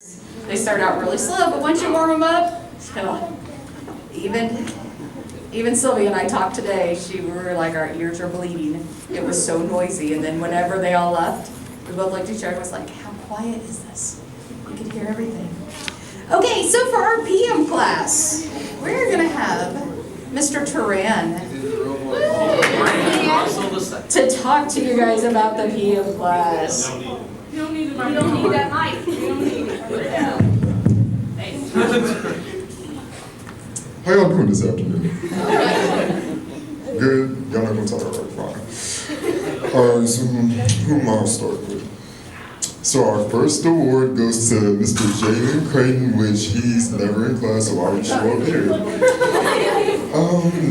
They start out really slow, but once you warm them up, so even Sylvia and I talked today, we were like, our ears are bleeding. It was so noisy, and then whenever they all left, we both looked at each other and was like, how quiet is this? You could hear everything. Okay, so for our PM class, we're gonna have Mr. Turan to talk to you guys about the PM class. You don't need that mic. You don't need it. How y'all doing this afternoon? Good? Y'all not gonna talk about fine. Alright, so who am I gonna start with? So our first award goes to Mr. Jalen Creighton, which he's never in class, so why would you show up here?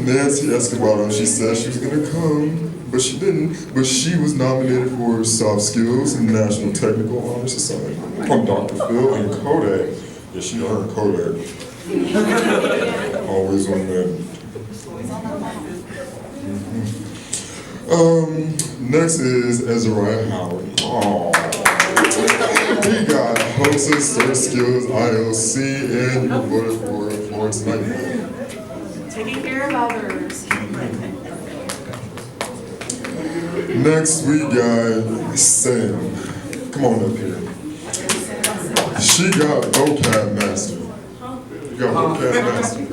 Nancy Escobar, she said she was gonna come, but she didn't. But she was nominated for Soft Skills and National Technical Honor Society. From Dr. Phil and Kodak. Yeah, she earned Kodak. Always on that. Next is Ezra Howard. Aww. He got HOSA, Surf Skills, ILC, and he voted for Florence Nightingale. Taking care of others. Next we got Sam. Come on up here. She got vocab master. You got vocab master.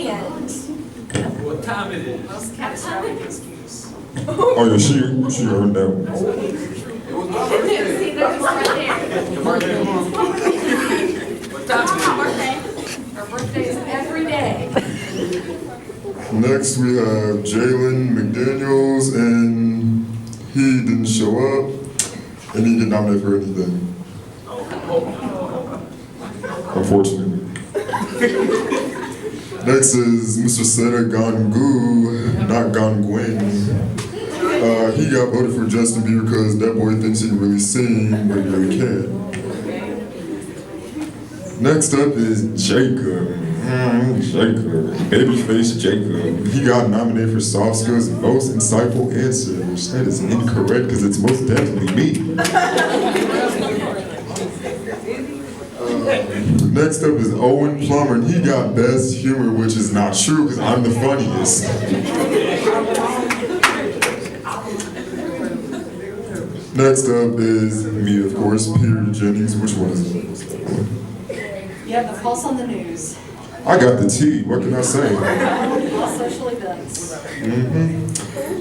And What time it is? most catastrophic excuse. Oh yeah, she earned that one. See, there's one right there. What time Mama, is birthday. Our birthday is every day. Next we have Jalen McDaniels, and he didn't show up, and he didn't nominate for anything. Unfortunately. Next is Mr. Seta Gangu, not Gangwin. He got voted for Justin Bieber because that boy thinks he can really sing, but he really can't. Next up is Jacob. Jacob. Babyface Jacob. He got nominated for Soft Skills and Most Insightful Answers. That is incorrect because it's most definitely me. Next up is Owen Plummer, and he got Best Humor, which is not true because I'm the funniest. Next up is me, of course, Peter Jennings. Which one is it? You have the Pulse on the News. I got the T. What can I say? All social events.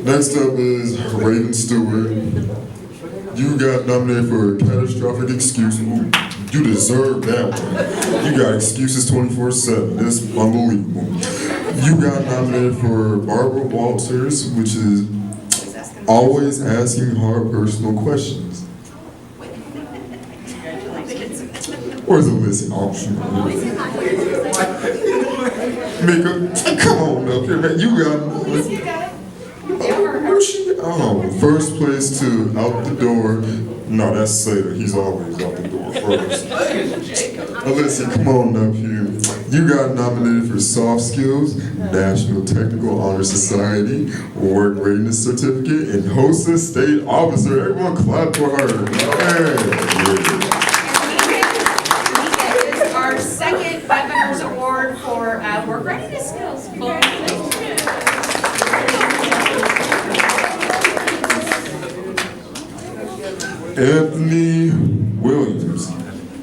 Next up is Raven Stewart. You got nominated for Catastrophic Excuse. Ooh, you deserve that one. You got excuses 24/7. That's unbelievable. You got nominated for Barbara Walters, which is always asking hard personal questions. Where's the list option? Mika, come on up here, man. You got where's she? Oh, first place to out the door. No, that's Seder. He's always out the door first. Alyssa, come on up here. You got nominated for Soft Skills, National Technical Honor Society, Work Readiness Certificate, and HOSA State Officer. Everyone clap for her. Hey. This is our second Five Members Award for work readiness skills. Anthony Williams.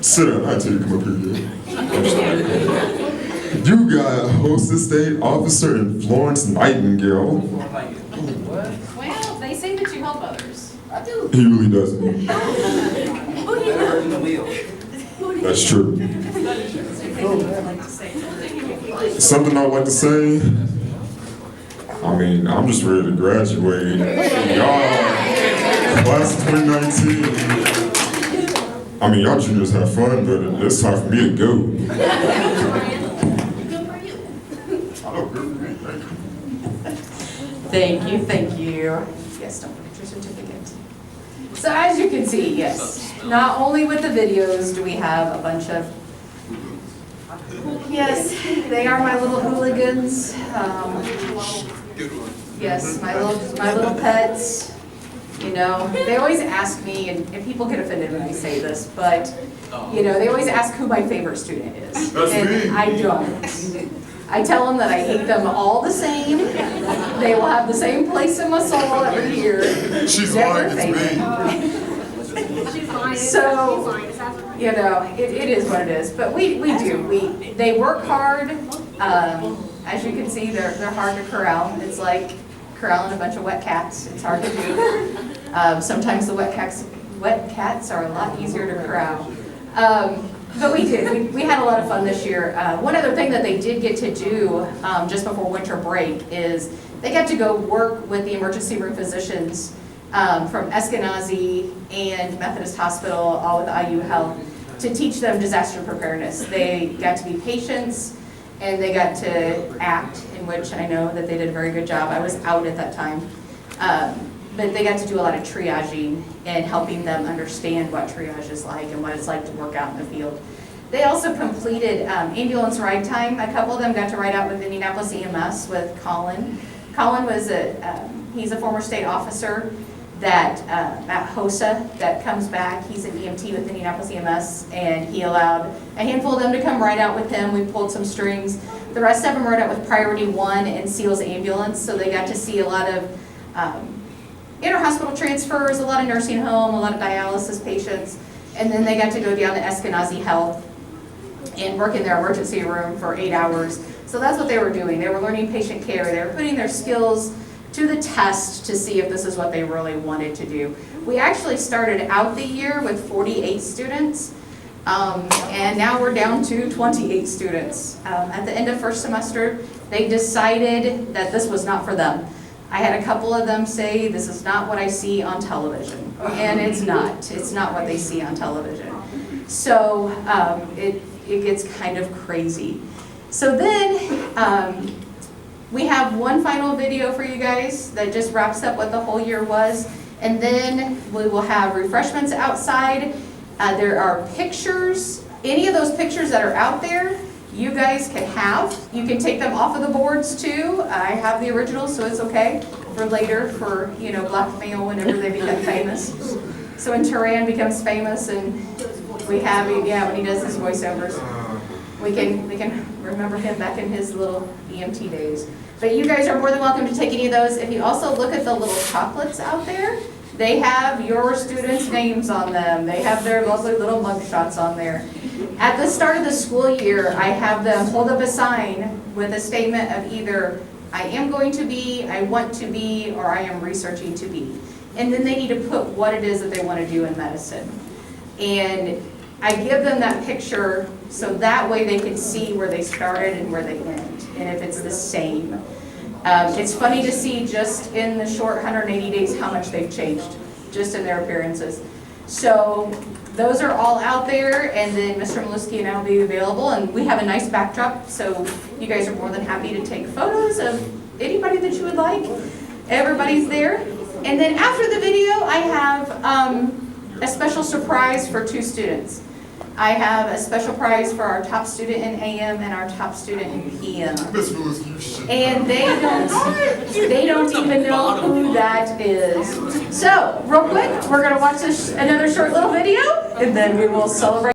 Sit down. I tell you to come up here. You got HOSA State Officer and Florence Nightingale. Well, they say that you help others. I do. He really doesn't. That's true. Something I'd like to say. I mean, I'm just ready to graduate. Y'all, class of 2019. I mean, y'all juniors have fun, but it's time for me to go. Thank you, thank you. Yes, don't forget your certificate. So as you can see, yes, not only with the videos do we have a bunch of, yes, they are my little hooligans. Yes, my little pets. You know, they always ask me, and people get offended when I say this, but, you know, they always ask who my favorite student is. That's And me. I don't. I tell them that I hate them all the same. They will have the same place in my soul every year. She's Never lying, it's favorite. She's lying. So- She's lying. Is that right? You know, it is what it is, but we do. They work hard. As you can see, they're hard to corral. It's like corralling a bunch of wet cats. It's hard to do. Sometimes the wet cats are a lot easier to corral. But we did. We had a lot of fun this year. One other thing that they did get to do just before winter break is they got to go work with the emergency room physicians from Eskenazi and Methodist Hospital, all with IU Health, to teach them disaster preparedness. They got to be patients and they got to act, in which I know that they did a very good job. I was out at that time. But they got to do a lot of triaging and helping them understand what triage is like and what it's like to work out in the field. They also completed ambulance ride time. A couple of them got to ride out with Indianapolis EMS with Colin. Colin was he's a former state officer that at HOSA that comes back. He's an EMT with Indianapolis EMS, and he allowed a handful of them to come ride out with him. We pulled some strings. The rest of them rode out with Priority 1 and SEALS Ambulance, so they got to see a lot of inter-hospital transfers, a lot of nursing home, a lot of dialysis patients, and then they got to go down to Eskenazi Health and work in their emergency room for 8 hours. So that's what they were doing. They were learning patient care. They were putting their skills to the test to see if this is what they really wanted to do. We actually started out the year with 48 students, and now we're down to 28 students. At the end of first semester, they decided that this was not for them. I had a couple of them say, this is not what I see on television. And it's not. It's not what they see on television. So it gets kind of crazy. So then we have one final video for you guys that just wraps up what the whole year was. And then we will have refreshments outside. There are pictures. Any of those pictures that are out there, you guys can have. You can take them off of the boards too. I have the originals, so it's okay for later, for, you know, blackmail whenever they become famous. So when Turan becomes famous and we have, yeah, when he does his voiceovers, we can remember him back in his little EMT days. But you guys are more than welcome to take any of those. If you also look at the little chocolates out there, they have your students' names on them. They have their lovely little mugshots on there. At the start of the school year, I have them hold up a sign with a statement of either I am going to be, I want to be, or I am researching to be. And then they need to put what it is that they want to do in medicine. And I give them that picture so that way they can see where they started and where they end, and if it's the same. It's funny to see just in the short 180 days how much they've changed, just in their appearances. So those are all out there, and then Mr. Maluski and I will be available, and we have a nice backdrop, so you guys are more than happy to take photos of anybody that you would like. Everybody's there. And then after the video, I have a special surprise for 2 students. I have a special prize for our top student in AM and our top student in PM. Miss Maluski, you should. And they don't even know who that is. So, real quick, we're gonna watch another short little video, and then we will celebrate.